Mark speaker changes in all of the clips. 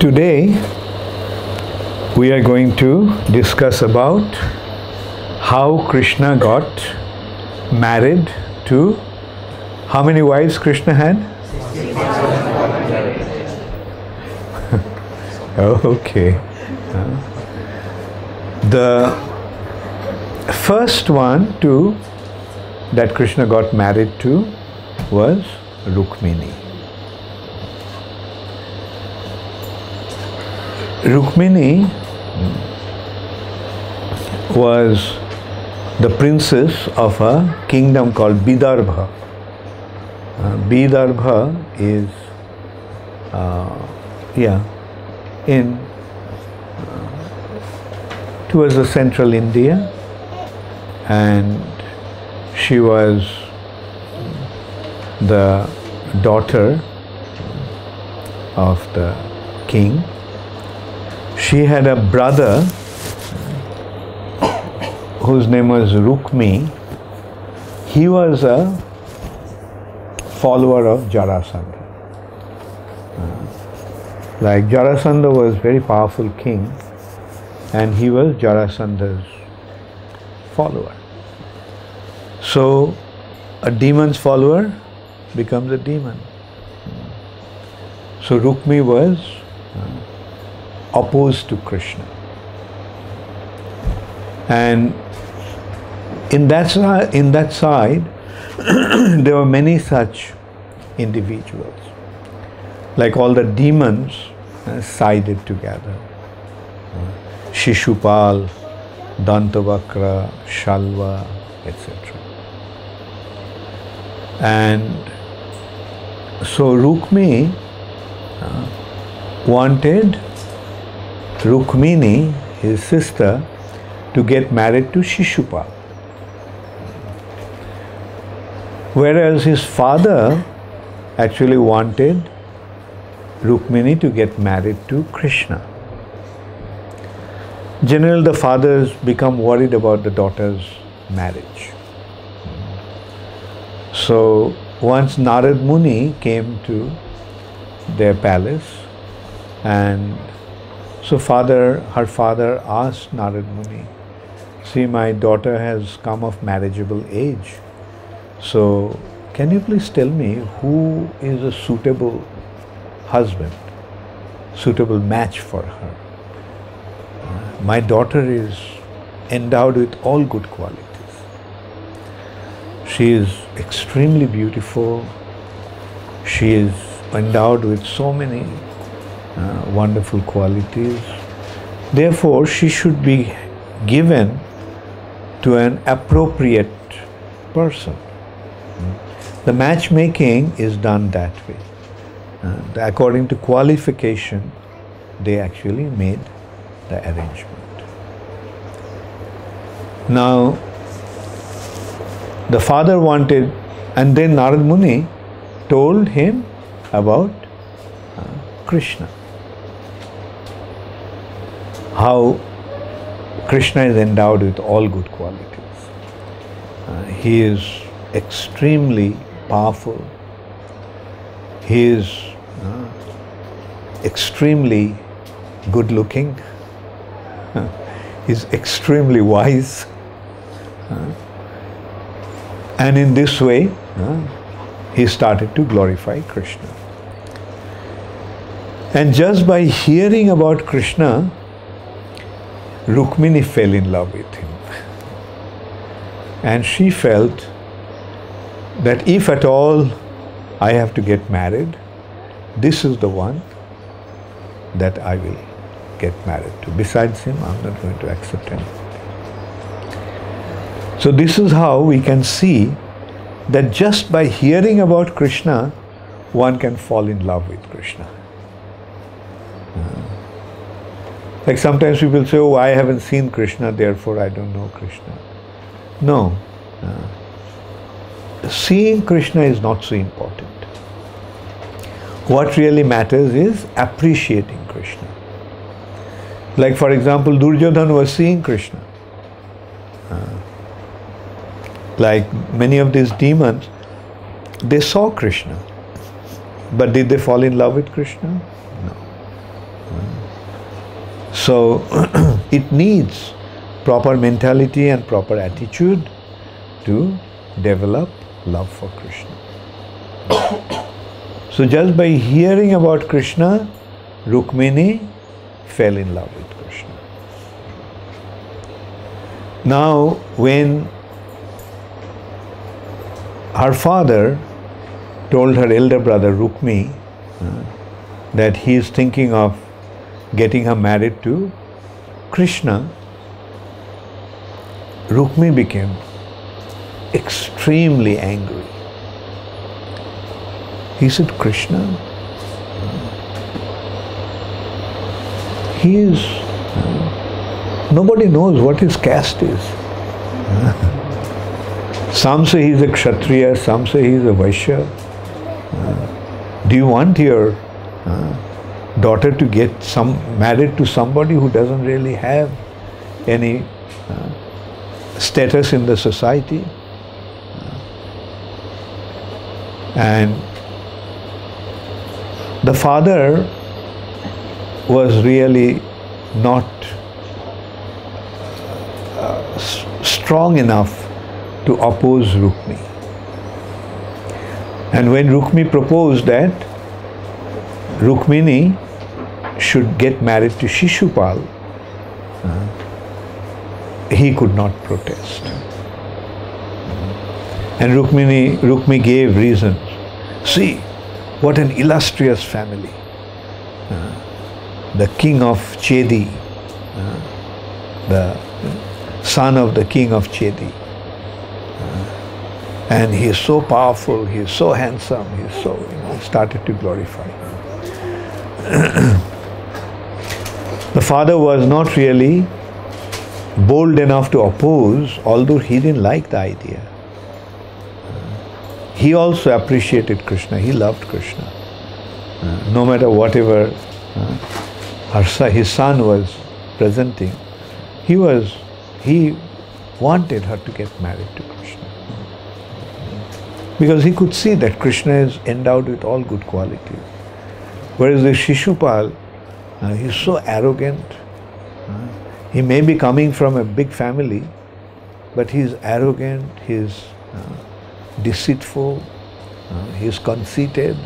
Speaker 1: Today we are going to discuss about how Krishna got married to, how many wives Krishna had? Okay. The first one that Krishna got married to was Rukmini. Rukmini was the princess of a kingdom called Vidarbha. Vidarbha is towards the central India, and she was the daughter of the king. She had a brother whose name was Rukmi. He was a follower of Jarasandha. Like Jarasandha was a very powerful king, and he was Jarasandha's follower. So a demon's follower becomes a demon. So Rukmi was opposed to Krishna. And in that side there were many such individuals. Like all the demons sided together. Shishupal, Dantavakra, Shalva, etc. And so Rukmi wanted Rukmini, his sister, to get married to Shishupal. Whereas his father actually wanted Rukmini to get married to Krishna. Generally, the fathers become worried about the daughter's marriage. So once Narad Muni came to their palace, and so her father asked Narad Muni, "See, my daughter has come of marriageable age. So can you please tell me who is a suitable husband, suitable match for her? My daughter is endowed with all good qualities. She is extremely beautiful. She is endowed with so many wonderful qualities. Therefore, she should be given to an appropriate person." The matchmaking is done that way. According to qualification, they actually made the arrangement. Now, the father wanted, and then Narad Muni told him about Krishna. How Krishna is endowed with all good qualities. He is extremely powerful. He is extremely good looking. He is extremely wise. And in this way, he started to glorify Krishna. And just by hearing about Krishna, Rukmini fell in love with him. And she felt that if at all I have to get married, this is the one that I will get married to. Besides him, I'm not going to accept anything. So this is how we can see that just by hearing about Krishna, one can fall in love with Krishna. Like sometimes people say, "Oh, I haven't seen Krishna, therefore I don't know Krishna." No. Seeing Krishna is not so important. What really matters is appreciating Krishna. Like for example, Duryodhana was seeing Krishna. Like many of these demons, they saw Krishna. But did they fall in love with Krishna? No. So it needs proper mentality and proper attitude to develop love for Krishna. So just by hearing about Krishna, Rukmini fell in love with Krishna. Now when her father told her elder brother Rukmi that he is thinking of getting her married to Krishna, Rukmi became extremely angry. He said, Krishna, he is, nobody knows what his caste is. Some say he is a Kshatriya, some say he is a Vaishya. Do you want your daughter to get married to somebody who doesn't really have any status in the society? And the father was really not strong enough to oppose Rukmi. And when Rukmi proposed that Rukmini should get married to Shishupal, he could not protest. And Rukmi gave reasons. See, what an illustrious family. The king of Chedi, the son of the king of Chedi. And he is so powerful, he is so handsome, he is so, started to glorify. The father was not really bold enough to oppose, although he didn't like the idea. He also appreciated Krishna, he loved Krishna. No matter whatever his son was presenting, he wanted her to get married to Krishna. Because he could see that Krishna is endowed with all good qualities. Whereas the Shishupal, he is so arrogant. He may be coming from a big family, but he is arrogant, he is deceitful, he is conceited,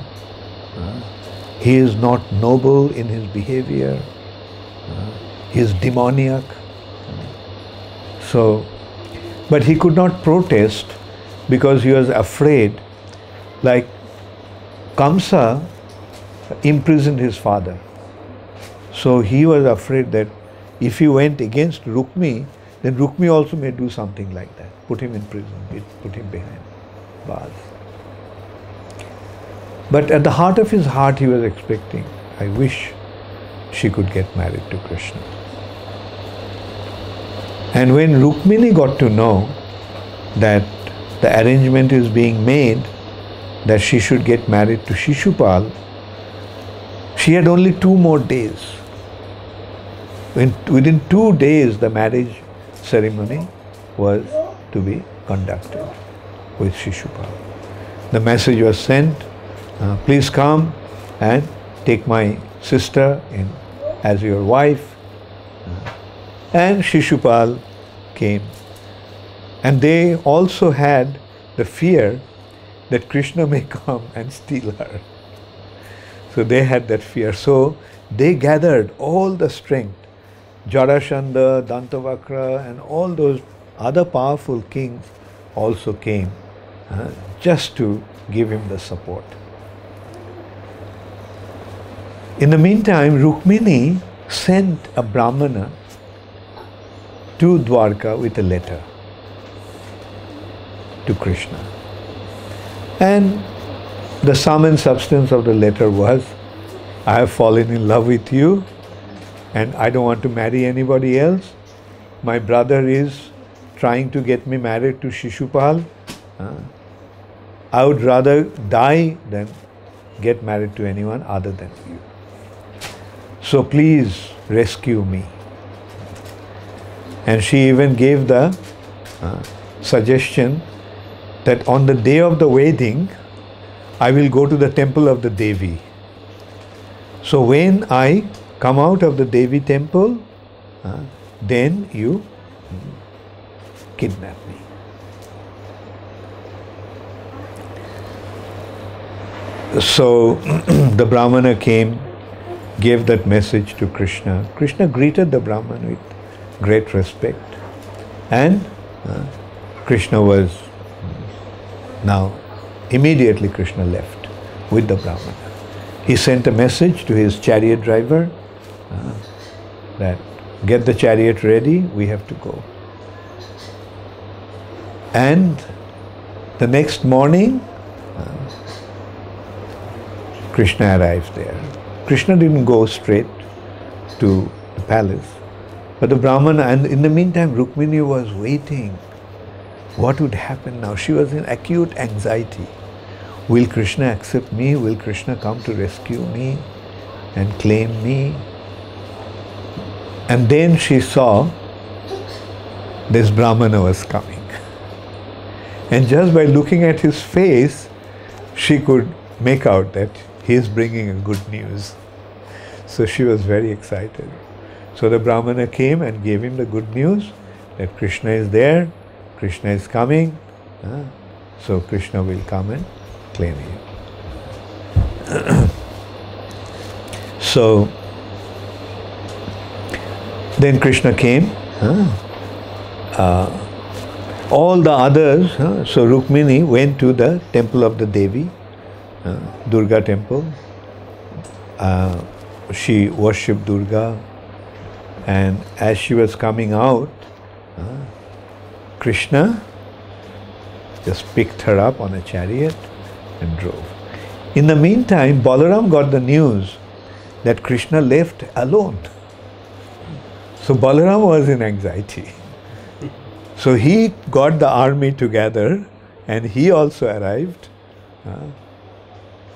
Speaker 1: he is not noble in his behavior, he is demoniac. So, but he could not protest because he was afraid, like Kamsa imprisoned his father. So he was afraid that if he went against Rukmi, then Rukmi also may do something like that, put him in prison, put him behind bars. But at the heart of his heart he was expecting, I wish she could get married to Krishna. And when Rukmini got to know that the arrangement is being made that she should get married to Shishupal, she had only 2 more days. Within 2 days the marriage ceremony was to be conducted with Shishupal. The message was sent, please come and take my sister as your wife. And Shishupal came. And they also had the fear that Krishna may come and steal her. So they had that fear. So they gathered all the strength. Jarasandha, Dantavakra and all those other powerful kings also came just to give him the support. In the meantime, Rukmini sent a Brahmana to Dwarka with a letter to Krishna. And the sum and substance of the letter was, I have fallen in love with you and I don't want to marry anybody else. My brother is trying to get me married to Shishupal. I would rather die than get married to anyone other than you. So please rescue me. And she even gave the suggestion that on the day of the wedding, I will go to the temple of the Devi. So when I come out of the Devi temple, then you kidnap me. So the Brahmana came, gave that message to Krishna. Krishna greeted the Brahman with great respect, and Krishna was now, immediately Krishna left with the Brahmana. He sent a message to his chariot driver that get the chariot ready, we have to go. And the next morning, Krishna arrived there. Krishna didn't go straight to the palace, but the Brahmana, and in the meantime Rukmini was waiting. What would happen now? She was in acute anxiety. Will Krishna accept me? Will Krishna come to rescue me and claim me? And then she saw this Brahmana was coming. And just by looking at his face, she could make out that he is bringing a good news. So she was very excited. So the Brahmana came and gave him the good news that Krishna is there, Krishna is coming, so Krishna will come and claim him. So then Krishna came. All the others, so Rukmini went to the temple of the Devi, Durga temple. She worshipped Durga, and as she was coming out, Krishna just picked her up on a chariot and drove. In the meantime, Balaram got the news that Krishna left alone. So Balaram was in anxiety. So he got the army together, and he also arrived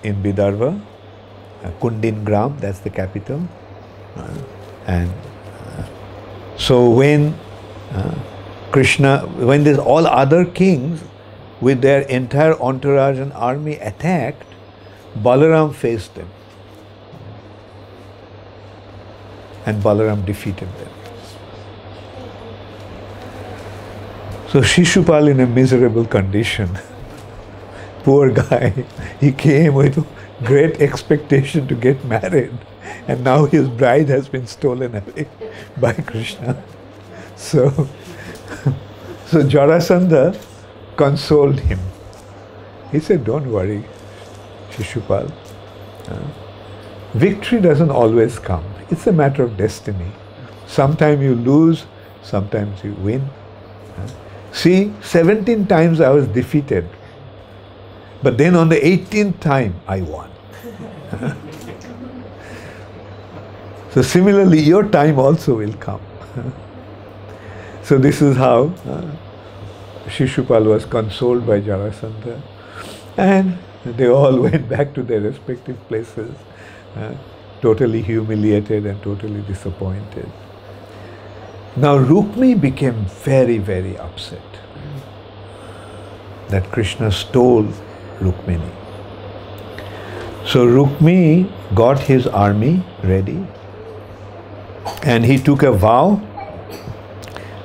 Speaker 1: in Vidarbha, Kundin-gram, that's the capital. And so when there's all other kings with their entire entourage and army attacked, Balaram faced them. And Balaram defeated them. So Shishupal in a miserable condition. Poor guy, he came with great expectation to get married, and now his bride has been stolen away by Krishna. So Jarasandha consoled him. He said, don't worry, Shishupal. Victory doesn't always come. It's a matter of destiny. Sometimes you lose, sometimes you win. See, 17 times I was defeated. But then on the 18th time, I won. So similarly, your time also will come. So this is how Shishupal was consoled by Jarasandha. And they all went back to their respective places, totally humiliated and totally disappointed. Now Rukmi became very, very upset that Krishna stole Rukmini. So Rukmi got his army ready, and he took a vow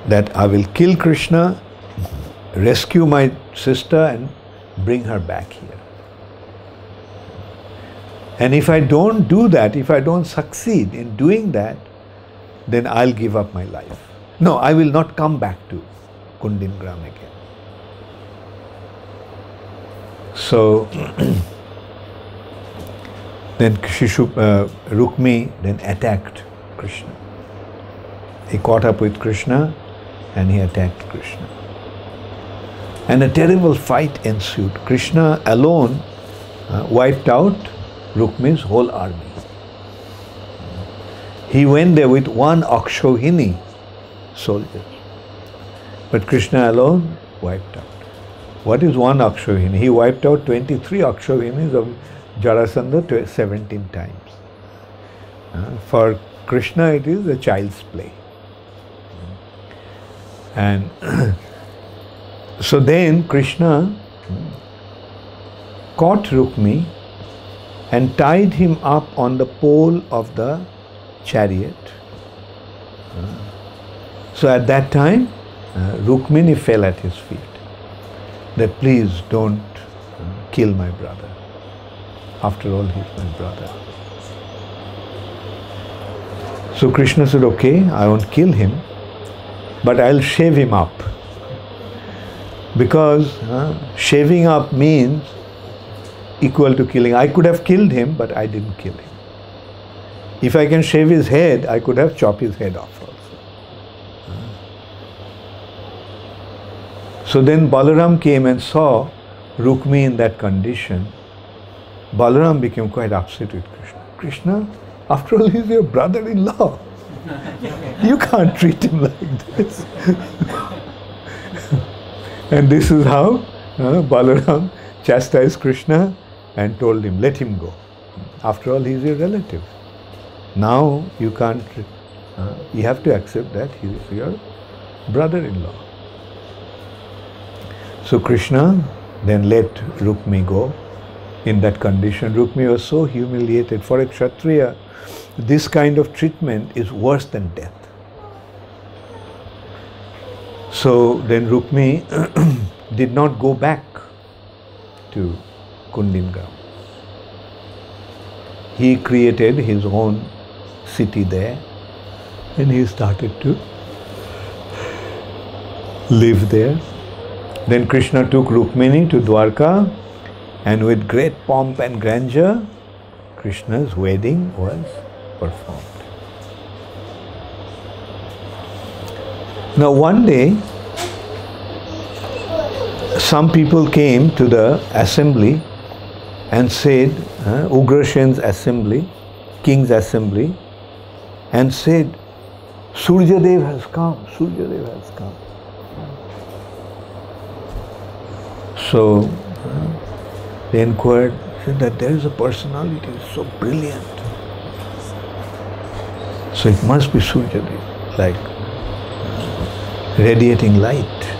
Speaker 1: that I will kill Krishna, rescue my sister and bring her back here. And if I don't do that, if I don't succeed in doing that, then I'll give up my life. No, I will not come back to Kundin-gram again. So then Rukmi then attacked Krishna. He caught up with Krishna and he attacked Krishna. And a terrible fight ensued. Krishna alone wiped out Rukmi's whole army. He went there with one Akshohini soldiers. But Krishna alone wiped out. What is one Akshohini? He wiped out 23 Akshohinis of Jarasandha 17 times. For Krishna it is a child's play. And so then Krishna caught Rukmi and tied him up on the pole of the chariot. So at that time, Rukmini fell at his feet, that please don't kill my brother. After all, he's my brother. So Krishna said, okay, I won't kill him, but I'll shave him up. Because shaving up means equal to killing. I could have killed him, but I didn't kill him. If I can shave his head, I could have chopped his head off also. So then Balaram came and saw Rukmi in that condition. Balaram became quite upset with Krishna. Krishna, after all, he's your brother-in-law. You can't treat him like this. And this is how Balaram chastised Krishna and told him, let him go. After all, he's your relative. Now you can't, you have to accept that he is your brother-in-law. So Krishna then let Rukmi go in that condition. Rukmi was so humiliated. For a Kshatriya, this kind of treatment is worse than death. So then Rukmi did not go back to Kundingram. He created his own city there and he started to live there. Then Krishna took Rukmini to Dwarka, and with great pomp and grandeur, Krishna's wedding was performed. Now one day, some people came to the assembly and said, Ugrasen's assembly, king's assembly, and said, Suryadev has come, Suryadev has come. So they inquired, said that there is a personality so brilliant. So it must be Suryadev, like radiating light.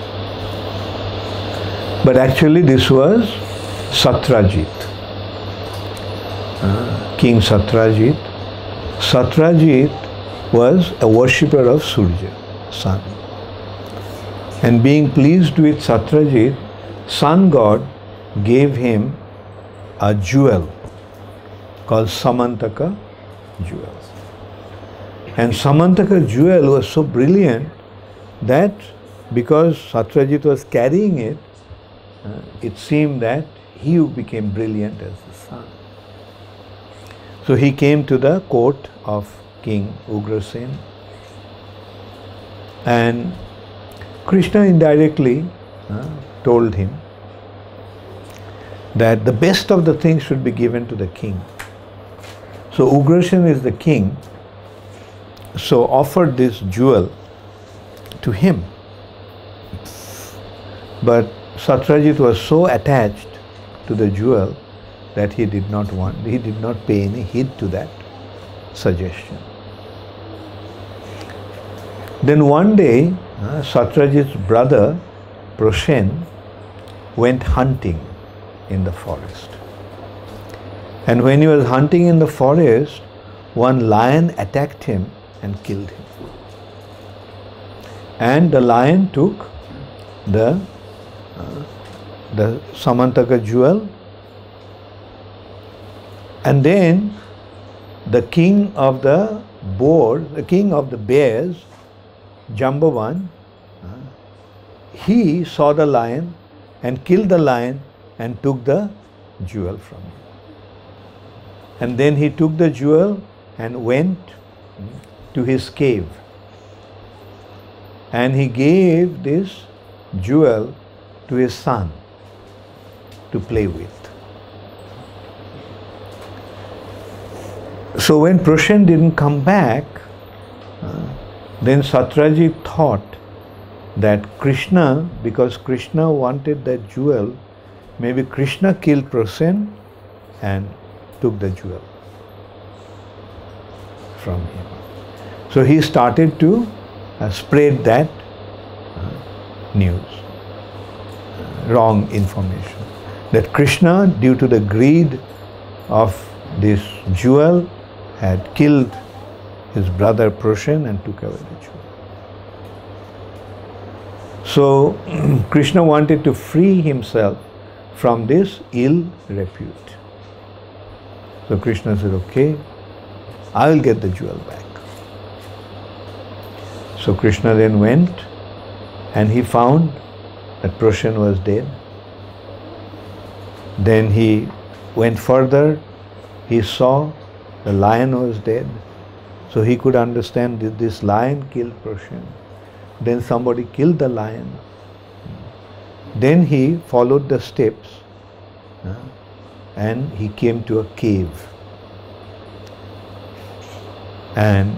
Speaker 1: But actually this was Satrajit, King Satrajit. Satrajit was a worshipper of Surya, sun. And being pleased with Satrajit, sun god gave him a jewel called Samantaka jewel. And Samantaka jewel was so brilliant that because Satrajit was carrying it, it seemed that he became brilliant as the sun. So he came to the court of King Ugrasen, and Krishna indirectly told him that the best of the things should be given to the king. So Ugrasen is the king, so offered this jewel to him. But Satrajit was so attached to the jewel that he did not pay any heed to that suggestion. Then one day, Satrajit's brother, Proshen, went hunting in the forest. And when he was hunting in the forest, one lion attacked him and killed him. And the lion took the Samantaka jewel, and then the king of the bears, Jambavan, he saw the lion and killed the lion and took the jewel from him. And then he took the jewel and went to his cave, and he gave this jewel to his son to play with. So when Proshen didn't come back, then Satrajit thought that Krishna, because Krishna wanted that jewel, maybe Krishna killed Proshen and took the jewel from him. So he started to spread that news, wrong information, that Krishna, due to the greed of this jewel, had killed his brother Prushan and took away the jewel. So Krishna wanted to free himself from this ill repute. So Krishna said, okay, I will get the jewel back. So Krishna then went and he found that Prushan was dead. Then he went further, he saw the lion was dead. So he could understand that this lion killed Prushan. Then somebody killed the lion. Then he followed the steps and he came to a cave. And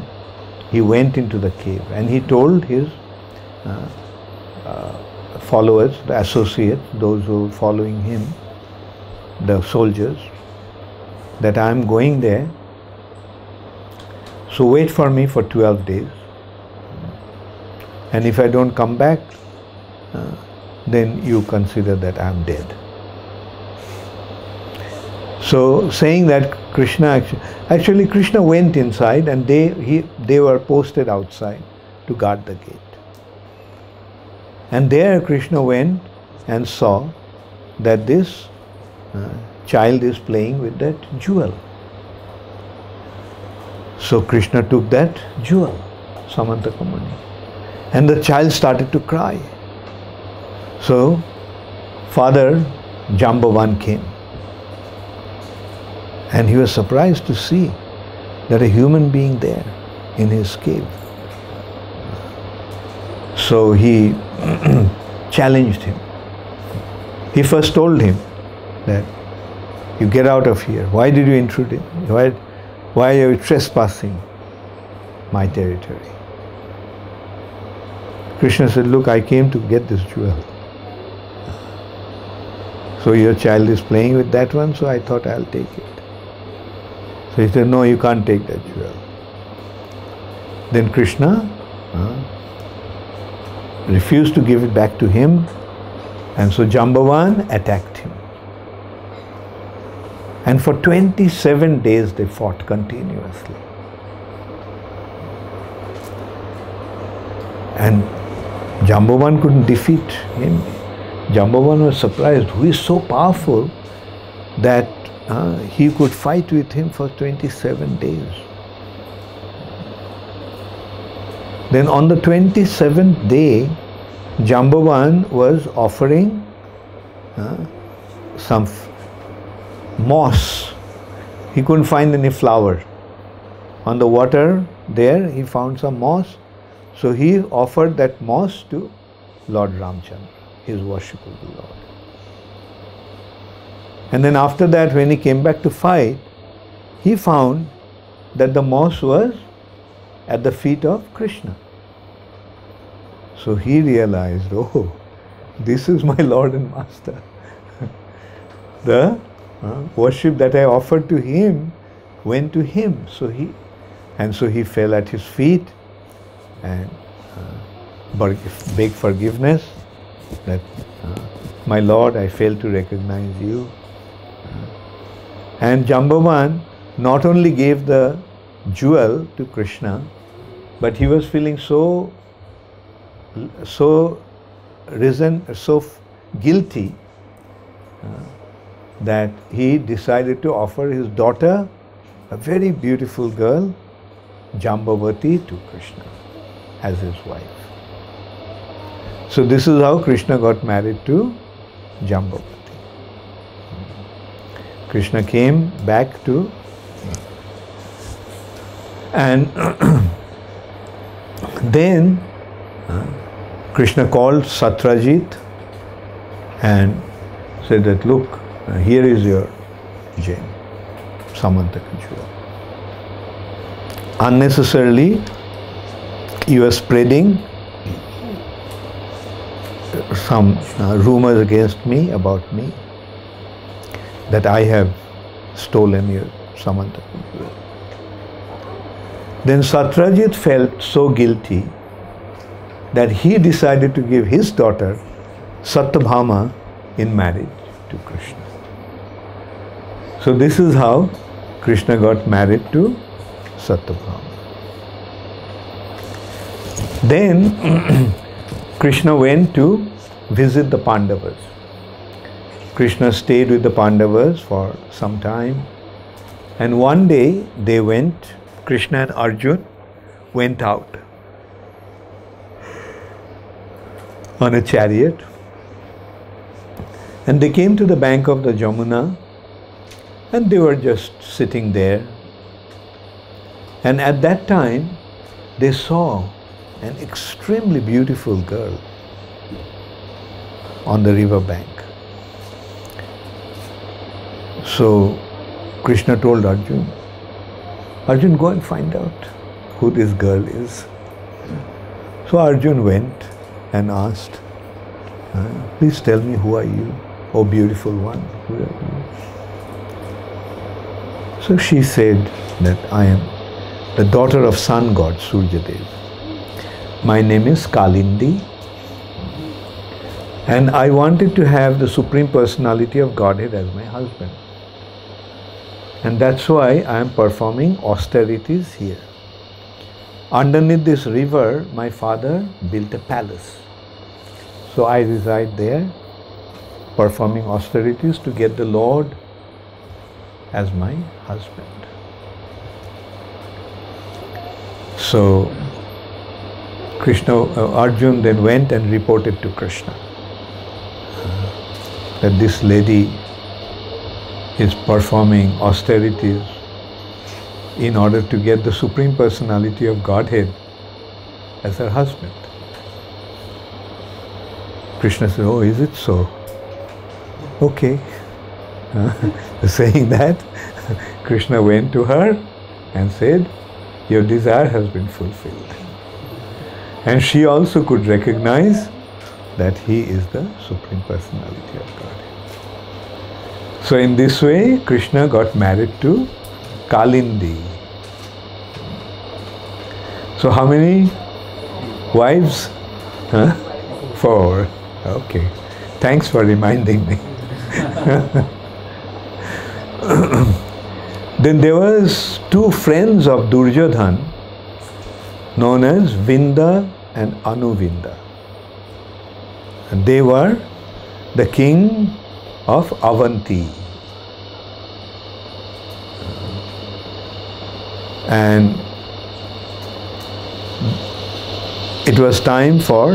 Speaker 1: he went into the cave and he told his followers, the associates, those who were following him, the soldiers, that I am going there. So wait for me for 12 days. And if I don't come back, then you consider that I am dead. So saying that Krishna, actually Krishna went inside and they were posted outside to guard the gate. And there Krishna went and saw that this child is playing with that jewel. So Krishna took that jewel, Samantakamani, and the child started to cry. So Father Jambavan came and he was surprised to see that a human being there in his cave. So he challenged him. He first told him that you get out of here. Why did you intrude? Why are you trespassing my territory? Krishna said, look, I came to get this jewel. So your child is playing with that one, so I thought I'll take it. So he said, no, you can't take that jewel. Then Krishna refused to give it back to him, and so Jambavan attacked him. And for 27 days they fought continuously. And Jambavan couldn't defeat him. Jambavan was surprised, who is so powerful that he could fight with him for 27 days. Then on the 27th day, Jambavan was offering some moss. He couldn't find any flower. On the water there, he found some moss. So he offered that moss to Lord Ramchandra, his worship of the Lord. And then after that, when he came back to fight, he found that the moss was at the feet of Krishna. So he realized, oh, this is my Lord and Master. The worship that I offered to him went to him. So he fell at his feet and begged forgiveness that, my Lord, I failed to recognize you. And Jambavan not only gave the jewel to Krishna, but he was feeling so guilty that he decided to offer his daughter, a very beautiful girl, Jambavati, to Krishna as his wife. So this is how Krishna got married to Jambavati. Krishna came back to, and then Krishna called Satyajit and said that, look, here is your gem, Samantaka jewel. Unnecessarily, you are spreading some rumors against me, about me, that I have stolen your Samantaka jewel. Then Satyajit felt so guilty that he decided to give his daughter Satyabhama in marriage to Krishna. So this is how Krishna got married to Satyabhama. Then Krishna went to visit the Pandavas. Krishna stayed with the Pandavas for some time, and one day they went, Krishna and Arjun went out on a chariot, and they came to the bank of the Jamuna, and they were just sitting there. And at that time they saw an extremely beautiful girl on the river bank. So Krishna told Arjun, Arjun, go and find out who this girl is. So Arjun went and asked, please tell me, who are you? Oh beautiful one, who are you? So she said that I am the daughter of sun god Suryadev. My name is Kalindi, and I wanted to have the Supreme Personality of Godhead as my husband. And that's why I am performing austerities here. Underneath this river, my father built a palace. So I reside there, performing austerities to get the Lord as my husband. So Arjun then went and reported to Krishna that this lady is performing austerities in order to get the Supreme Personality of Godhead as her husband. Krishna said, oh, is it so? Okay. Saying that, Krishna went to her and said, your desire has been fulfilled. And she also could recognize that he is the Supreme Personality of Godhead. So in this way, Krishna got married to Kalindi. So how many wives? 4. Okay. Thanks for reminding me. Then there was 2 friends of Duryodhan known as Vinda and Anuvinda. And they were the king of Avanti. And it was time for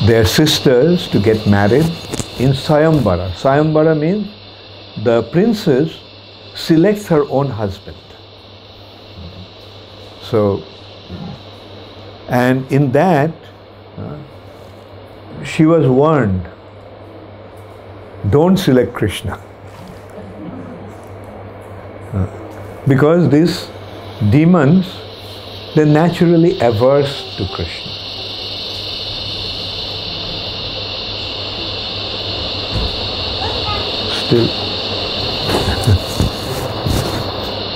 Speaker 1: their sisters to get married in Sayambara. Sayambara means the princess selects her own husband. So, and in that, she was warned, don't select Krishna. Because these demons, they're naturally averse to Krishna. Still,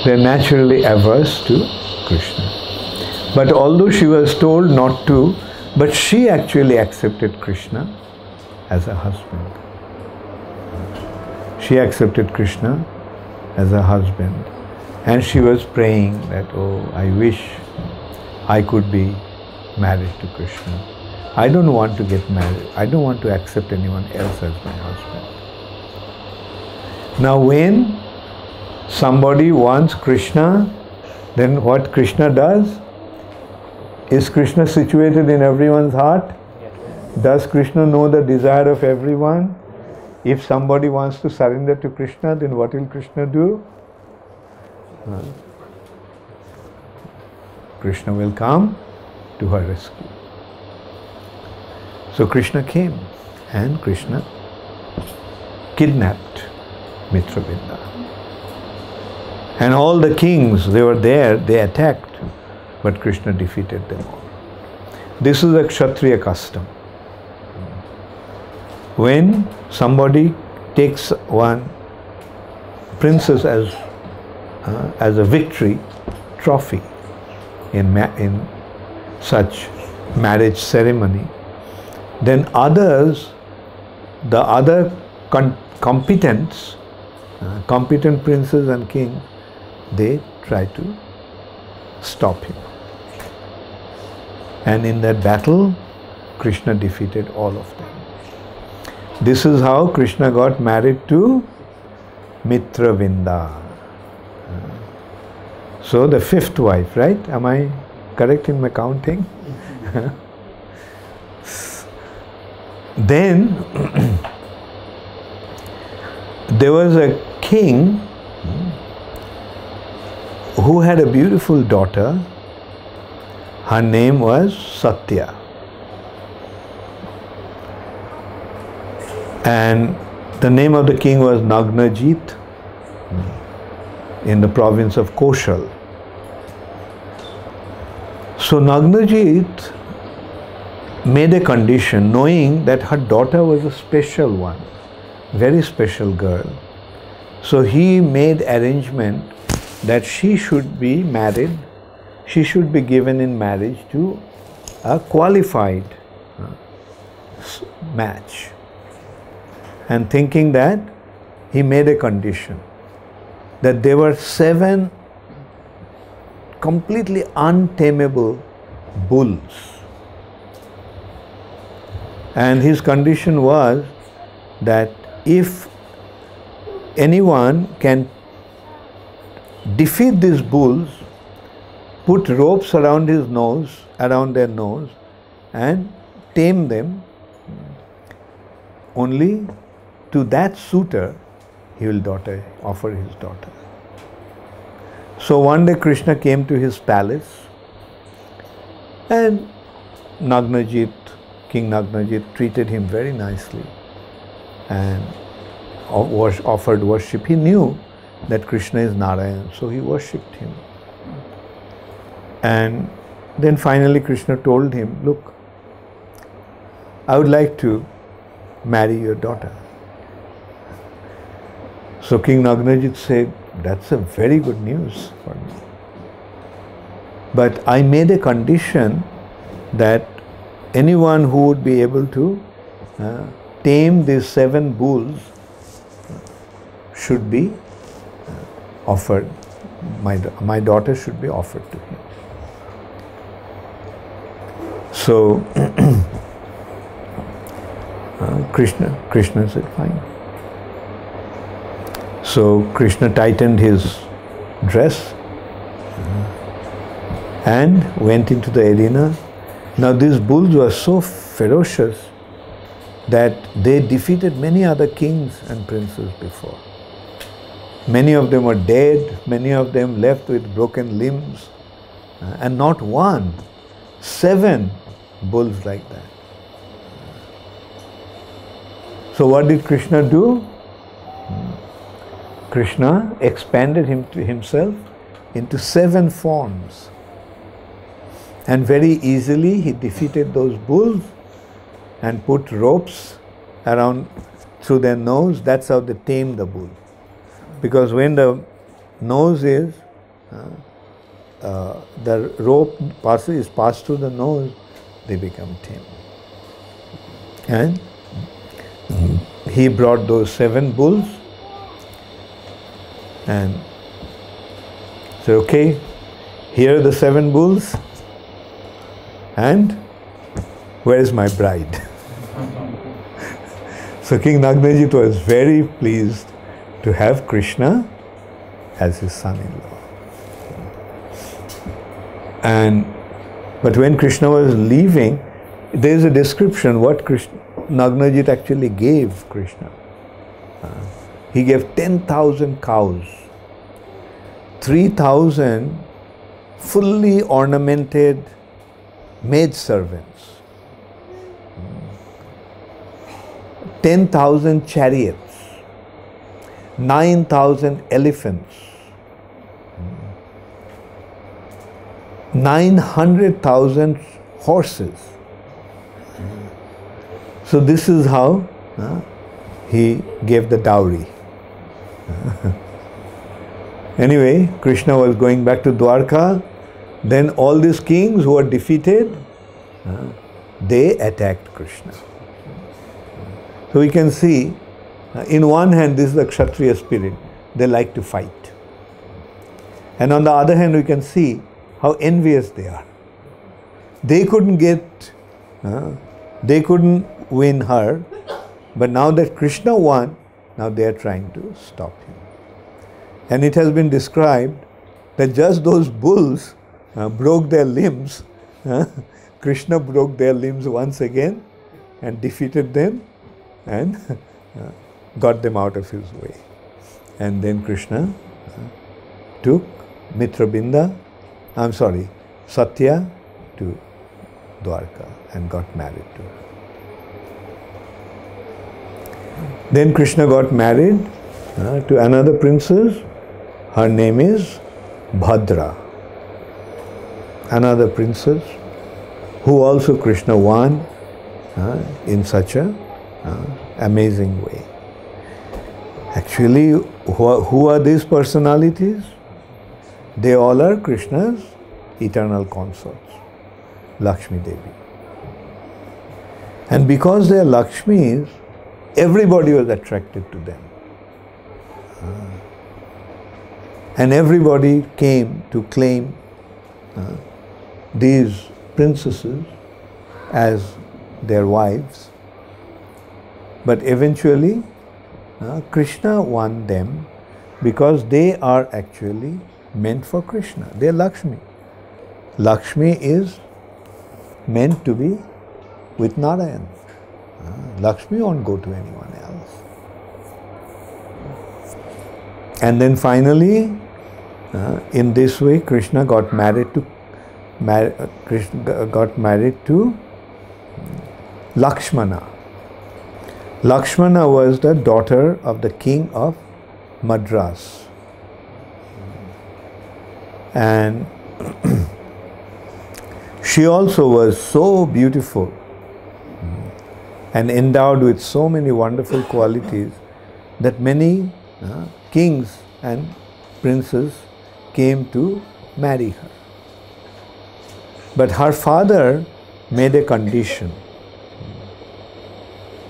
Speaker 1: they're naturally averse to Krishna. But although she was told not to, but she actually accepted Krishna as a husband. She accepted Krishna as a husband. And she was praying that, oh, I wish I could be married to Krishna. I don't want to get married. I don't want to accept anyone else as my husband. Now when somebody wants Krishna, then what Krishna does? Is Krishna situated in everyone's heart? Does Krishna know the desire of everyone? If somebody wants to surrender to Krishna, then what will Krishna do? Krishna will come to her rescue. So Krishna came and Krishna kidnapped Mitravinda. And all the kings, they were there, they attacked, but Krishna defeated them all. This is a Kshatriya custom. When somebody takes one princess as a victory trophy in such marriage ceremony, then others, the other competent princes and kings, they try to stop him. And in that battle, Krishna defeated all of them. This is how Krishna got married to Mitravinda. So the fifth wife, right? Am I correct in my counting? Then there was a king who had a beautiful daughter. Her name was Satya. And the name of the king was Nagnajit in the province of Koshal. So Nagnajit made a condition, knowing that her daughter was a special one, very special girl. So he made arrangement that she should be married, she should be given in marriage to a qualified match. And thinking that, he made a condition that there were 7 completely untamable bulls. And his condition was that if anyone can defeat these bulls, put ropes around his nose, around their nose, and tame them, only to that suitor he will offer his daughter. So one day Krishna came to his palace, and King Nagnajit treated him very nicely and offered worship. He knew that Krishna is Narayan, so he worshipped him. And then finally Krishna told him, look, I would like to marry your daughter. So King Nagnajit said, that's a very good news for me. But I made a condition that anyone who would be able to tame these 7 bulls should be offered, my daughter should be offered to him. So Krishna said, fine. So Krishna tightened his dress and went into the arena. Now these bulls were so ferocious that they defeated many other kings and princes before. Many of them were dead, many of them left with broken limbs, and not one, 7 bulls like that. So what did Krishna do? Krishna expanded himself into 7 forms. And very easily he defeated those bulls and put ropes around through their nose. That's how they tame the bull. Because when the nose is, the rope is passed through the nose, they become tame. And he brought those 7 bulls and said, okay, here are the 7 bulls, and where is my bride? So King Nagnajit was very pleased to have Krishna as his son-in-law. But when Krishna was leaving, there is a description what Nagnajit actually gave Krishna. He gave 10,000 cows, 3,000 fully ornamented maidservants, 10,000 chariots, 9,000 elephants, 900,000 horses. So this is how he gave the dowry. Anyway, Krishna was going back to Dwarka. Then all these kings who were defeated, they attacked Krishna. So we can see, in one hand, this is the Kshatriya spirit. They like to fight. And on the other hand, we can see how envious they are. they couldn't win her, but now that Krishna won, now they are trying to stop him. And it has been described that just those bulls broke their limbs. Krishna broke their limbs once again and defeated them and got them out of his way. And then Krishna took Satya to Dwarka and got married to her. Then Krishna got married to another princess. Her name is Bhadra. Another princess who also Krishna won in such a amazing way. Actually, who are these personalities? They all are Krishna's eternal consorts, Lakshmi Devi. And because they are Lakshmis, everybody was attracted to them. And everybody came to claim these princesses as their wives. But eventually, Krishna won them because they are actually meant for Krishna. They are Lakshmi. Lakshmi is meant to be with Narayan. Lakshmi won't go to anyone else. And then finally, in this way, Krishna got married to Lakshmana. Lakshmana was the daughter of the king of Madras. And she also was so beautiful and endowed with so many wonderful qualities that many kings and princes came to marry her. But her father made a condition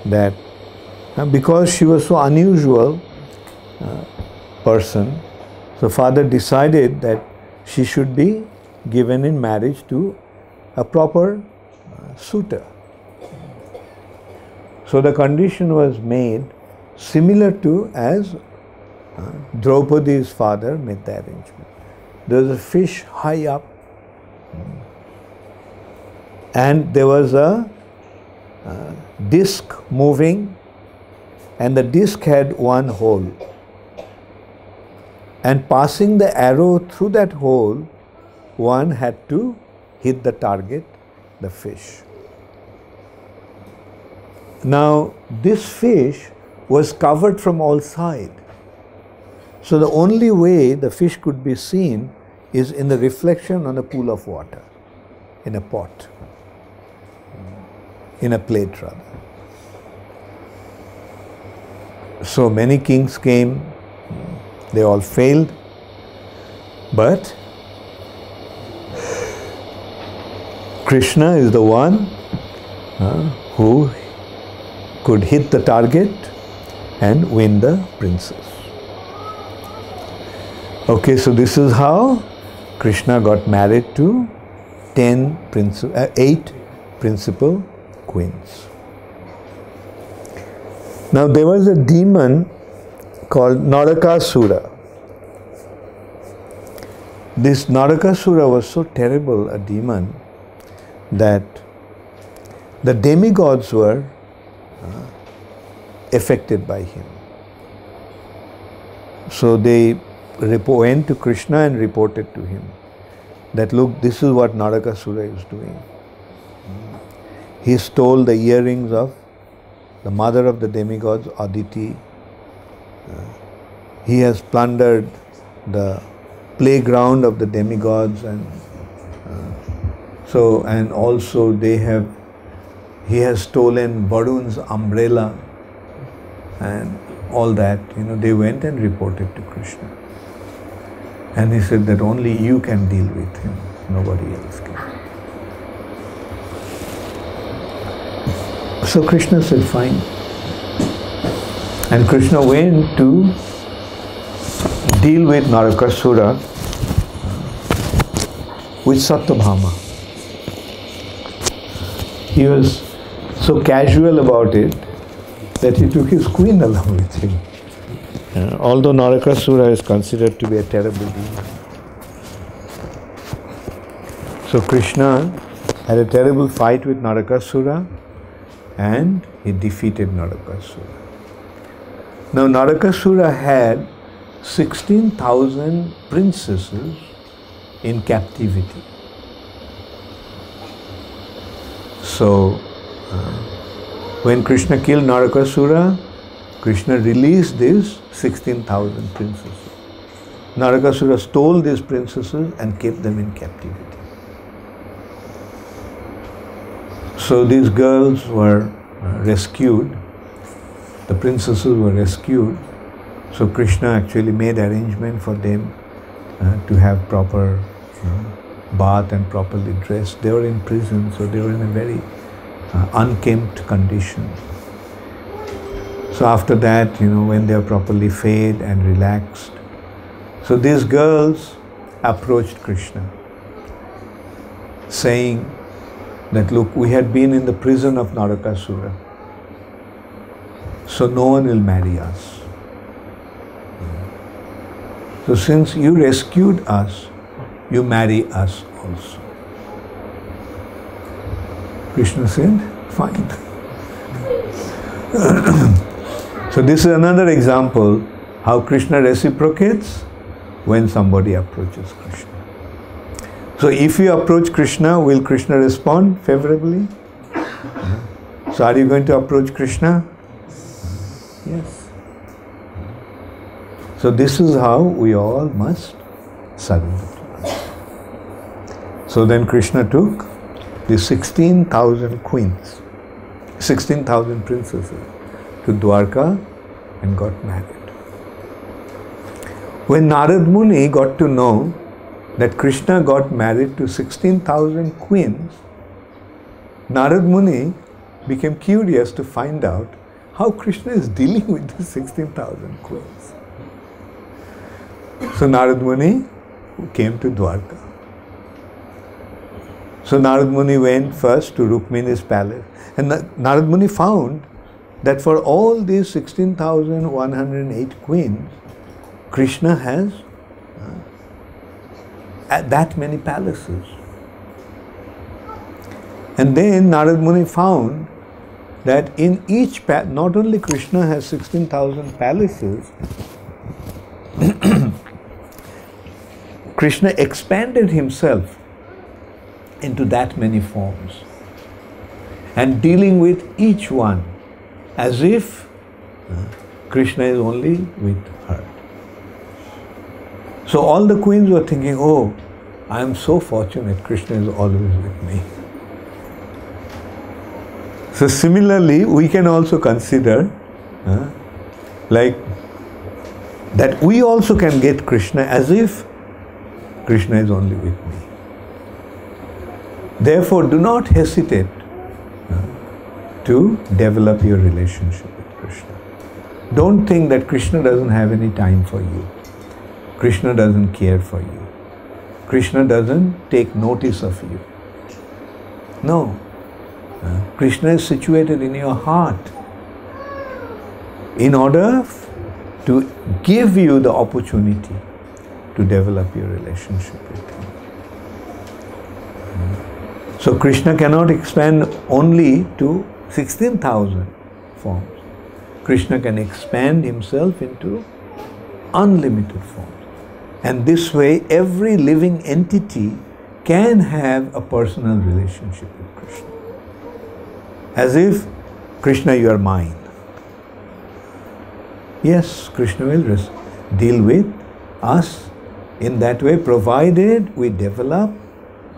Speaker 1: that because she was so unusual person, so father decided that she should be given in marriage to a proper suitor. So the condition was made similar to as Draupadi's father made the arrangement. There was a fish high up and there was a disc moving, and the disc had one hole, and passing the arrow through that hole, one had to hit the target, the fish. Now this fish was covered from all sides, so the only way the fish could be seen is in the reflection on a pool of water, in a pot, in a plate rather. So many kings came, they all failed, but Krishna is the one who could hit the target and win the princess. Okay, so this is how Krishna got married to 8 principal queens. Now there was a demon called Narakasura. This Narakasura was so terrible a demon that the demigods were affected by him. So they went to Krishna and reported to him that, look, this is what Narakasura is doing. He stole the earrings of the mother of the demigods, Aditi. He has plundered the playground of the demigods, and and also he has stolen Varun's umbrella and all that. They went and reported to Krishna. And he said that only you can deal with him, nobody else can. So Krishna said, fine. And Krishna went to deal with Narakasura with Satyabhama. he was so casual about it that he took his queen along with him. Although Narakasura is considered to be a terrible demon. So Krishna had a terrible fight with Narakasura and he defeated Narakasura. Now Narakasura had 16,000 princesses in captivity. So when Krishna killed Narakasura, Krishna released these 16,000 princesses. Narakasura stole these princesses and kept them in captivity. So these girls were rescued, the princesses were rescued. So Krishna actually made arrangement for them to have proper bath and properly dressed. They were in prison, so they were in a very unkempt condition. So after that, when they are properly fed and relaxed, so these girls approached Krishna, saying that, look, we had been in the prison of Narakasura, so no one will marry us. So since you rescued us, you marry us also. Krishna said, fine. So this is another example how Krishna reciprocates when somebody approaches Krishna. So if you approach Krishna, will Krishna respond favorably? So are you going to approach Krishna? Yes. So this is how we all must surrender to us. So then Krishna took the 16,000 queens, 16,000 princesses to Dwarka and got married. When Narad Muni got to know that Krishna got married to 16,000 queens, Narad Muni became curious to find out how Krishna is dealing with the 16,000 queens. So Narad Muni came to Dwarka. So Narad Muni went first to Rukmini's palace, and Narad Muni found that for all these 16,108 queens, Krishna has that many palaces. And then Narad Muni found that in each palace, not only Krishna has 16,000 palaces, Krishna expanded himself into that many forms and dealing with each one as if Krishna is only with her. So all the queens were thinking, oh, I am so fortunate, Krishna is always with me. So similarly, we can also consider like that we also can get Krishna as if Krishna is only with me. Therefore, do not hesitate to develop your relationship with Krishna. Don't think that Krishna doesn't have any time for you. Krishna doesn't care for you. Krishna doesn't take notice of you. No. Krishna is situated in your heart in order to give you the opportunity to develop your relationship with him. So Krishna cannot expand only to 16,000 forms. Krishna can expand himself into unlimited forms. And this way, every living entity can have a personal relationship with Krishna. As if, Krishna, you are mine. Yes, Krishna will deal with us in that way, provided we develop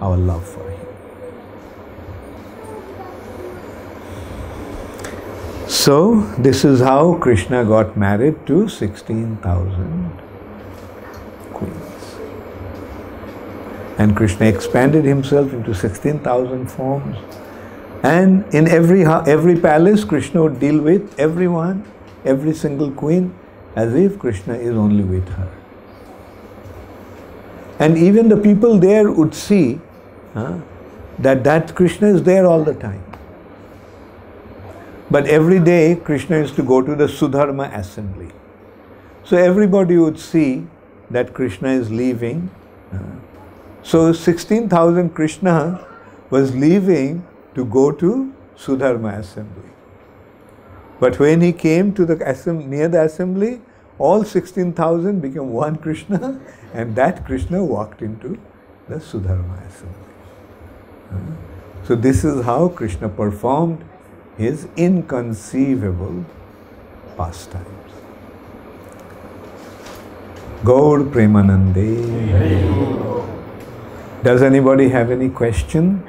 Speaker 1: our love for him. So, this is how Krishna got married to 16,000 queens. And Krishna expanded himself into 16,000 forms. And in every palace, Krishna would deal with everyone, every single queen, as if Krishna is only with her. And even the people there would see that Krishna is there all the time. But every day Krishna used to go to the Sudharma assembly. So everybody would see that Krishna is leaving. So 16,000 Krishna was leaving to go to Sudharma assembly. But when he came to the near the assembly, all 16,000 became one Krishna, and that Krishna walked into the Sudharma assembly. So this is how Krishna performed his inconceivable pastimes. Gaur Premanande. Does anybody have any question?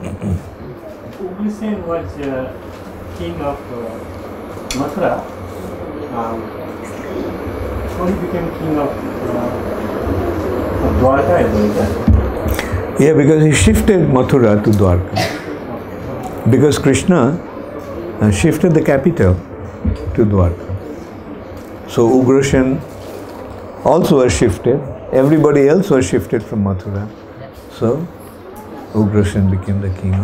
Speaker 2: Ugrasen was king of Mathura. When he became king of Dwarka, I believe.
Speaker 1: Yeah, because he shifted Mathura to Dwarka. Because Krishna shifted the capital to Dwarka. So Ugrasen also was shifted. Everybody else was shifted from Mathura. So Ugrasen became the king.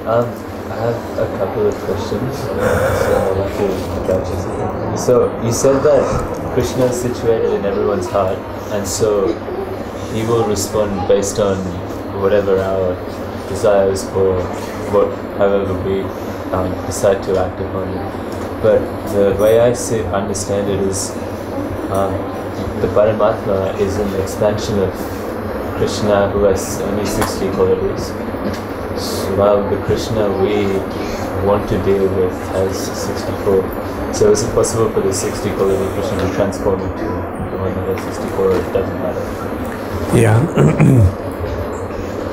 Speaker 3: I have a couple of questions. So you said that Krishna is situated in everyone's heart, and so he will respond based on whatever our desires for however we decide to act upon it. But the way I understand it is the Paramatma is an expansion of Krishna who has only 60 qualities, while the Krishna we want to deal with has 64. So is it possible for the 60 quality Krishna to transform into the one that has 64, or it doesn't matter?
Speaker 1: Yeah.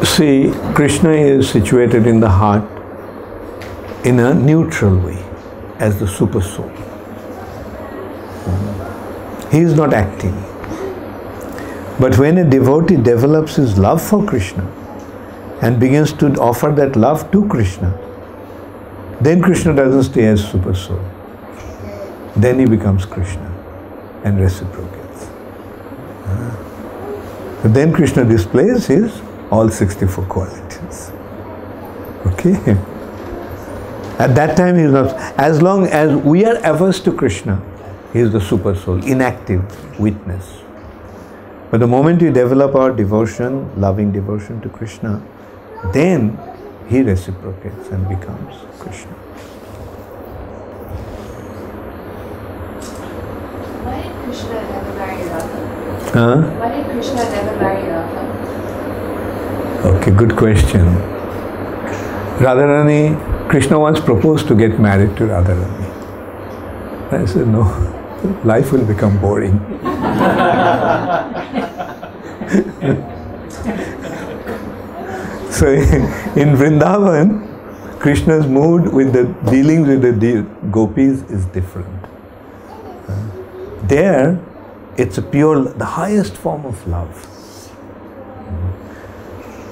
Speaker 1: See, Krishna is situated in the heart in a neutral way, as the super soul. He is not acting. But when a devotee develops his love for Krishna and begins to offer that love to Krishna, then Krishna doesn't stay as super soul. Then he becomes Krishna and reciprocates. Then Krishna displays his all 64 qualities. Okay? At that time he is not, as long as we are averse to Krishna, he is the super soul, inactive witness. But the moment we develop our devotion, loving devotion to Krishna, then he reciprocates and becomes Krishna.
Speaker 4: Why did Krishna never marry Radha? Why did Krishna never marry Radha?
Speaker 1: Okay, good question. Radharani, Krishna once proposed to get married to Radharani. I said, no, life will become boring. So in Vrindavan, Krishna's mood with the dealings with the gopis is different. There, it's a pure, the highest form of love.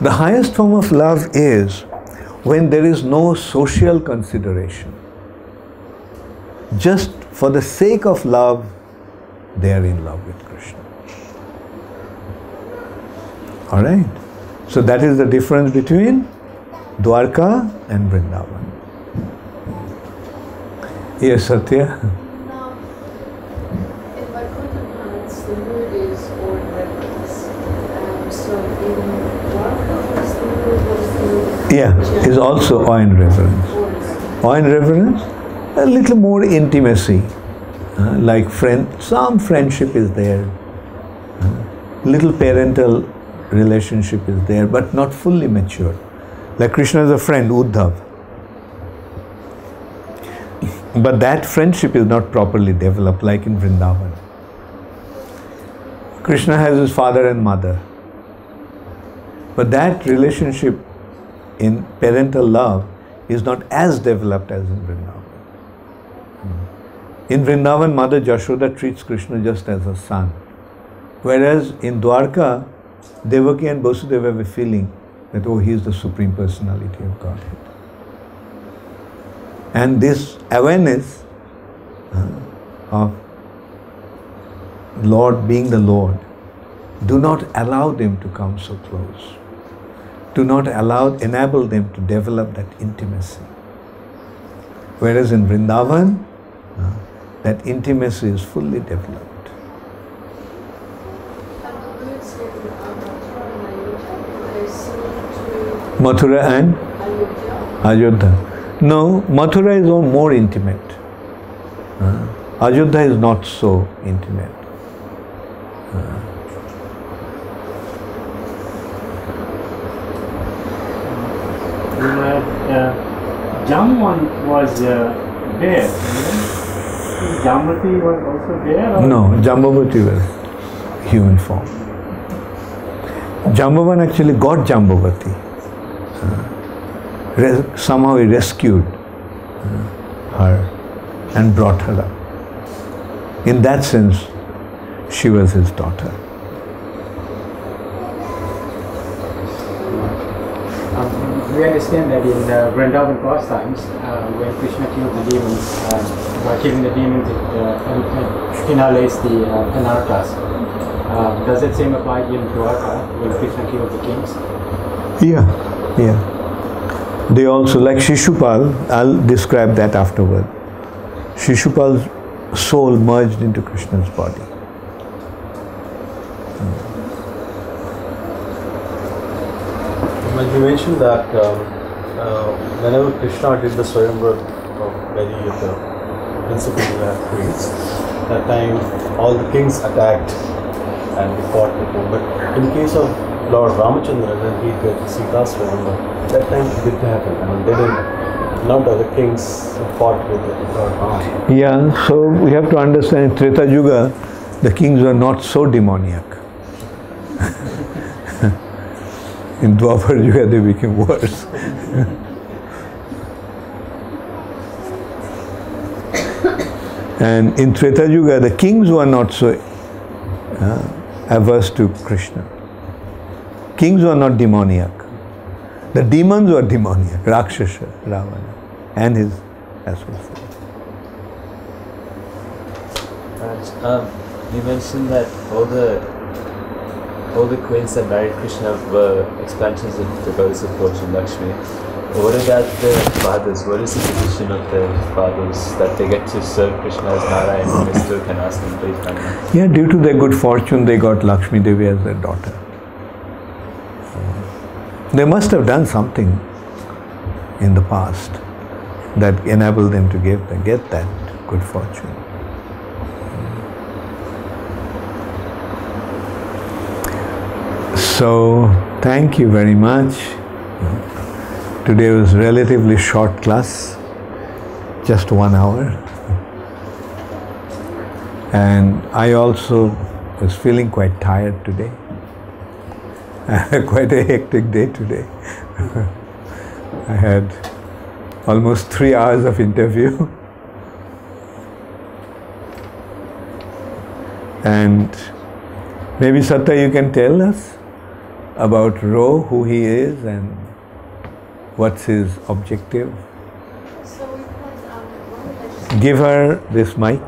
Speaker 1: The highest form of love is when there is no social consideration. Just for the sake of love, they are in love with Krishna. Alright? So that is the difference between Dwarka and Vrindavan. Yes, Satya?
Speaker 4: Now, in Vaikuntha Ghats, the mood is awe and reverence. So in Dwarka, what's the mood?
Speaker 1: Yeah, is also awe and reverence. Awe and reverence, a little more intimacy. Like some friendship is there. Little parental relationship is there, but not fully mature. Like Krishna is a friend, Uddhav. But that friendship is not properly developed like in Vrindavan. Krishna has his father and mother. But that relationship in parental love is not as developed as in Vrindavan. In Vrindavan, Mother Jashoda treats Krishna just as a son. Whereas in Dwarka, Devaki and Vasudeva have a feeling that, oh, he is the Supreme Personality of Godhead. And this awareness of Lord being the Lord do not allow them to come so close. do not enable them to develop that intimacy. Whereas in Vrindavan, that intimacy is fully developed. Mathura and Ayodhya. No, Mathura is more intimate. Ayodhya is not so intimate.
Speaker 2: Jamwan was there. Jambavati was also there? Or?
Speaker 1: No, Jambavati was human form. Jambavan actually got Jambavati. Somehow he rescued her and brought her up. In that sense, she was his daughter.
Speaker 5: We understand that in Vrindavan pastimes, when Krishna killed the demons, by killing the demons, it annihilates the anarthas. Does that same apply in Dwarka when Krishna killed the kings?
Speaker 1: Yeah. They also, like Shishupal, I'll describe that afterward. Shishupal's soul merged into Krishna's body.
Speaker 6: You mentioned that whenever Krishna did the Swayamvar of Delhi with the principal queens, that time all the kings attacked and they fought with him. But in case of Lord Ramachandra, when he did Sita's Swayamvar, that time it didn't happen. I mean, none of the kings fought with Lord Ram.
Speaker 1: Yeah, so we have to understand in Treta Yuga, the kings were not so demoniac. In Dwapar Yuga, they became worse. And in Treta Yuga, the kings were not so averse to Krishna. Kings were not demoniac. The demons were demoniac, Rakshasa, Ravana, and his associates.
Speaker 3: You mentioned that all the queens that married Krishna were expansions of the goddess of fortune, Lakshmi. What about the fathers? What is the position of the fathers that they get to serve Krishna as Narayan and they still can ask him to come?
Speaker 1: Yeah, due to their good fortune, they got Lakshmi Devi as their daughter. They must have done something in the past that enabled them to get that good fortune. So, thank you very much. Today was relatively short class, just 1 hour. And I also was feeling quite tired today. I had quite a hectic day today. I had almost 3 hours of interview. And maybe Satta, you can tell us about Ro, who he is and what's his objective.
Speaker 4: So we can,
Speaker 1: Give her this mic.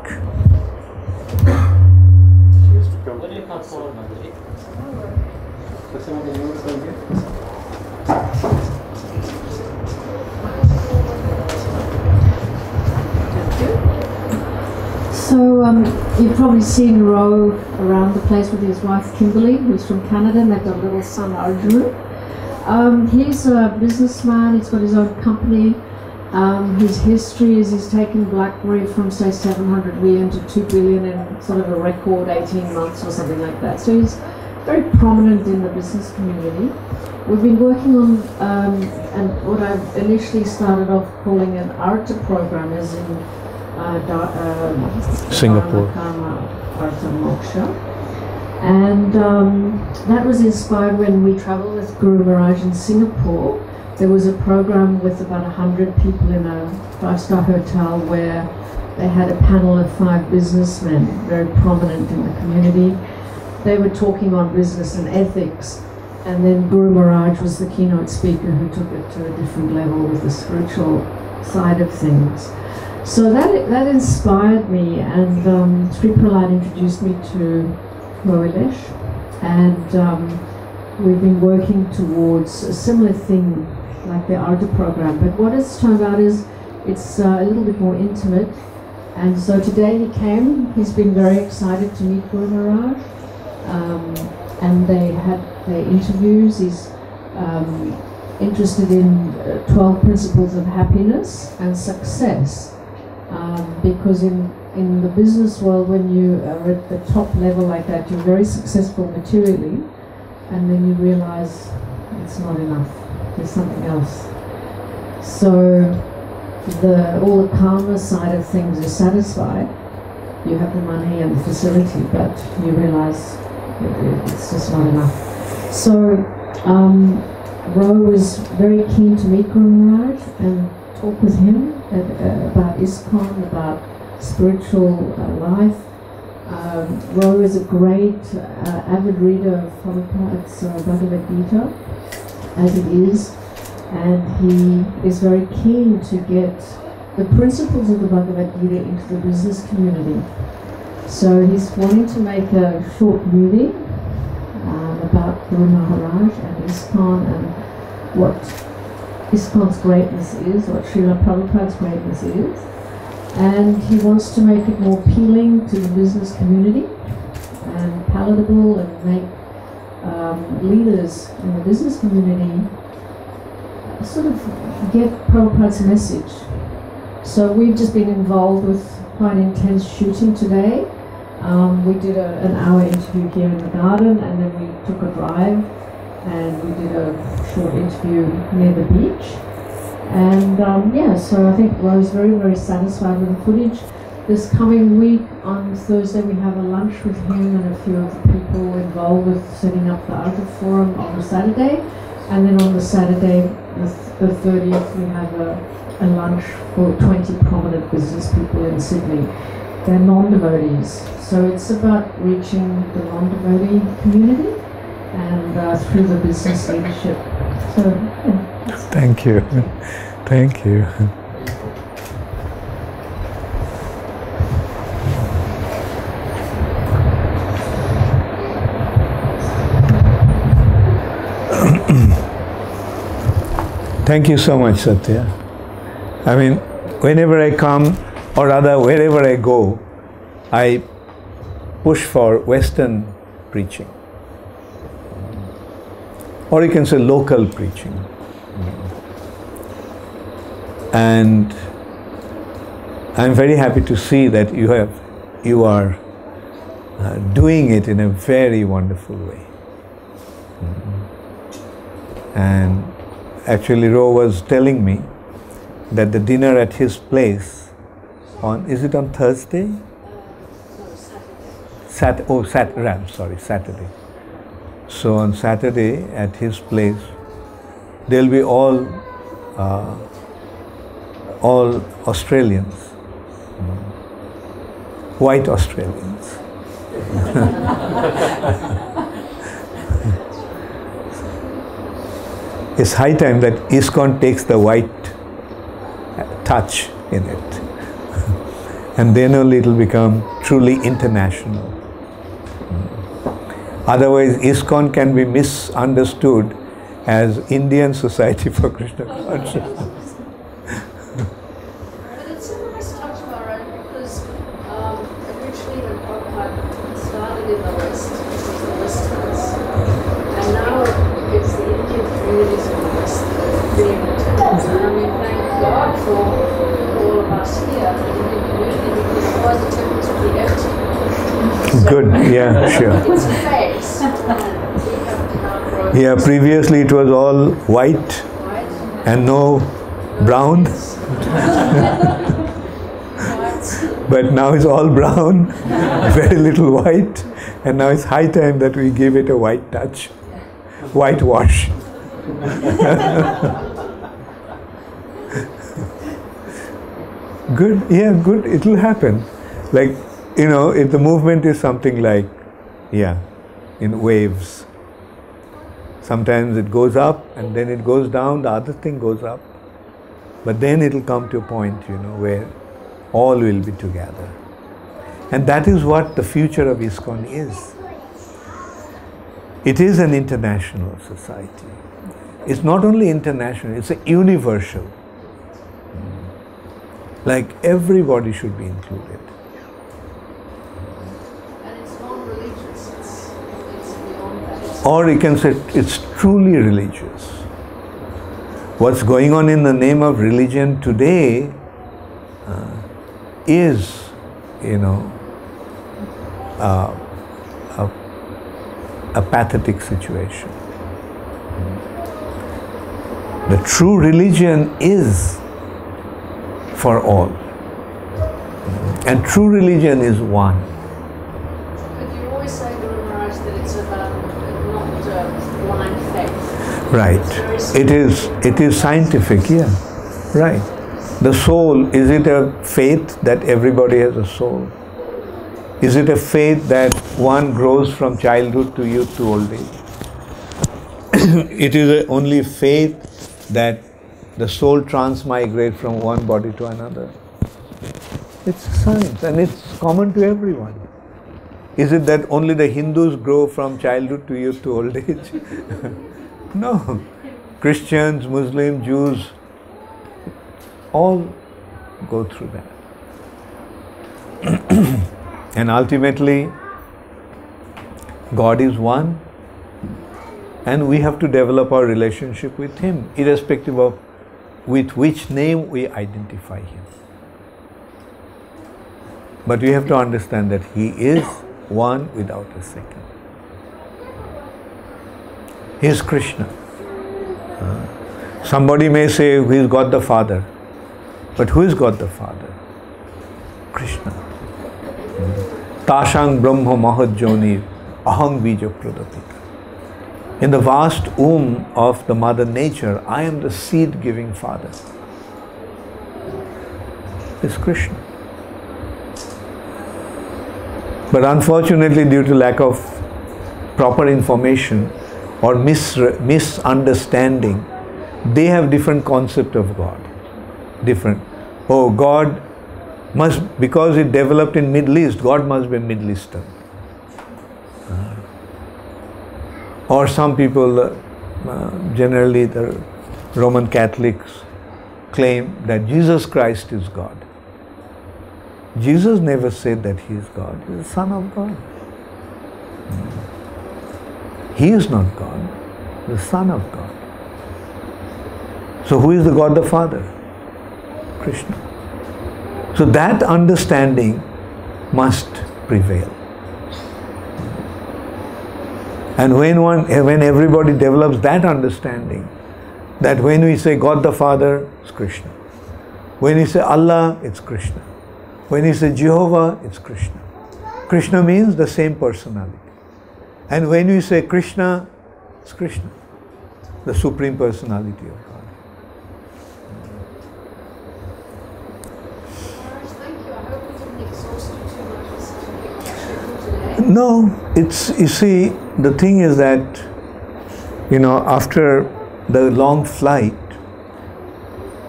Speaker 7: So you've probably seen Ro around the place with his wife Kimberly, who's from Canada, and they've got a little son Arjun. He's a businessman, he's got his own company. His history is he's taken BlackBerry from say 700 million to 2 billion in sort of a record 18 months or something like that. So he's very prominent in the business community. We've been working on, and what I've initially started off calling an ARTA program is in
Speaker 1: Singapore.
Speaker 7: Karma, Artha Moksha. And that was inspired when we traveled with Guru Maharaj in Singapore. There was a program with about 100 people in a 5-star hotel where they had a panel of 5 businessmen, very prominent in the community. They were talking on business and ethics. And then Guru Maharaj was the keynote speaker who took it to a different level with the spiritual side of things. So that inspired me, and Sri Prahlad introduced me to Roilesh, and we've been working towards a similar thing like the Arta program. But what it's turned out is it's a little bit more intimate. And so today he came, he's been very excited to meet Guru Maharaj. And they had their interviews. He's interested in 12 principles of happiness and success. Because in the business world, when you are at the top level like that, you're very successful materially, and then you realize it's not enough. There's something else. So all the karma side of things is satisfied. You have the money and the facility, but you realize it's just not enough. So Ro was very keen to meet Guru Maharaj and talk with him about ISKCON, about spiritual life. Ro is a great avid reader of Prabhupada's Bhagavad Gita, as it is, and he is very keen to get the principles of the Bhagavad Gita into the business community. So he's wanting to make a short movie about Guru Maharaj and ISKCON and what ISKCON's greatness is, what Srila Prabhupada's greatness is. And he wants to make it more appealing to the business community and palatable, and make leaders in the business community sort of get Prabhupada's message. So we've just been involved with quite intense shooting today. We did an hour interview here in the garden, and then we took a drive and we did a short interview near the beach. And yeah, so I think Ro's very, very satisfied with the footage. This coming week on Thursday we have a lunch with him and a few of the people involved with setting up the Arta Forum on the Saturday. And then on the Saturday, the 30th, we have a lunch for 20 prominent business people in Sydney. They're non-devotees. So it's about reaching the non-devotee community and through the business leadership. So, yeah.
Speaker 1: Thank you. Thank you. Thank you so much, Satya. I mean, whenever I come, or rather wherever I go, I push for Western preaching. Or you can say local preaching. And I'm very happy to see that you are doing it in a very wonderful way. And actually Ro was telling me that the dinner at his place is it on Thursday? Saturday. So on Saturday at his place, there'll be all Australians, white Australians. It's high time that ISKCON takes the white touch in it. And then only it will become truly international. Otherwise, ISKCON can be misunderstood as Indian Society for Krishna Consciousness.
Speaker 4: But it's a nice touch, Maharaj, because originally when Prabhupada started in the West, it was the Westerners. And now it's the Indian communities in the West that are being attacked. And I mean, thank God for all of us here, the Indian community, because otherwise the temples would be empty. So
Speaker 1: Good, yeah, sure.
Speaker 4: it's a phase. We have to now grow.
Speaker 1: Yeah, previously it was all white and no brown. But now it's all brown, very little white, and now it's high time that we give it a white touch, whitewash. Good, yeah, good, it will happen. Like, you know, if the movement is something like, yeah, in waves. Sometimes it goes up and then it goes down, the other thing goes up. But then it will come to a point, you know, where all will be together. And that is what the future of ISKCON is. It is an international society. It's not only international, it's a universal. Like everybody should be included.
Speaker 4: And it's non-religious, it's beyond that.
Speaker 1: Or you can say it's truly religious. What's going on in the name of religion today is, you know, a pathetic situation. The true religion is for all. And true religion is one.
Speaker 4: But you always say, Guru Maharaj, that it's about not blind faith.
Speaker 1: Right. It is scientific, yeah. Right. The soul, is it a faith that everybody has a soul? Is it a faith that one grows from childhood to youth to old age? It is only faith that the soul transmigrates from one body to another. It's science and it's common to everyone. Is it that only the Hindus grow from childhood to youth to old age? No. Christians, Muslims, Jews, all go through that. And ultimately, God is one, and we have to develop our relationship with Him, irrespective of with which name we identify Him. But we have to understand that He is one without a second. He is Krishna. Somebody may say, who is God the Father? But who is God the Father? Krishna. Tashang Brahma Mahajjoni Aham Bija Pradapika. In the vast womb of the Mother Nature, I am the seed-giving Father. It's Krishna. But unfortunately, due to lack of proper information or misunderstanding, they have different concept of God. Different. Oh, God must, because it developed in Middle East, God must be Middle Eastern. Or some people, generally the Roman Catholics, claim that Jesus Christ is God. Jesus never said that He is God. He is the Son of God. He is not God, the Son of God. So who is the God the Father? Krishna. So that understanding must prevail. And when everybody develops that understanding, that when we say God the Father, it's Krishna. When we say Allah, it's Krishna. When we say Jehovah, it's Krishna. Krishna means the same personality. And when we say Krishna, it's Krishna, the Supreme Personality of God.
Speaker 4: Thank you. I hope we didn't exhaust you too much with such a big schedule today.
Speaker 1: No, it's, you see, the thing is that, you know, after the long flight,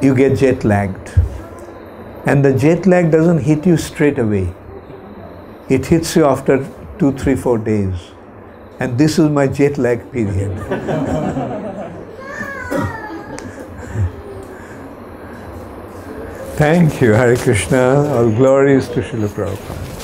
Speaker 1: you get jet lagged. And the jet lag doesn't hit you straight away. It hits you after 2, 3, 4 days. And this is my jet lag period. Thank you, Hare Krishna. All glories to Srila Prabhupada.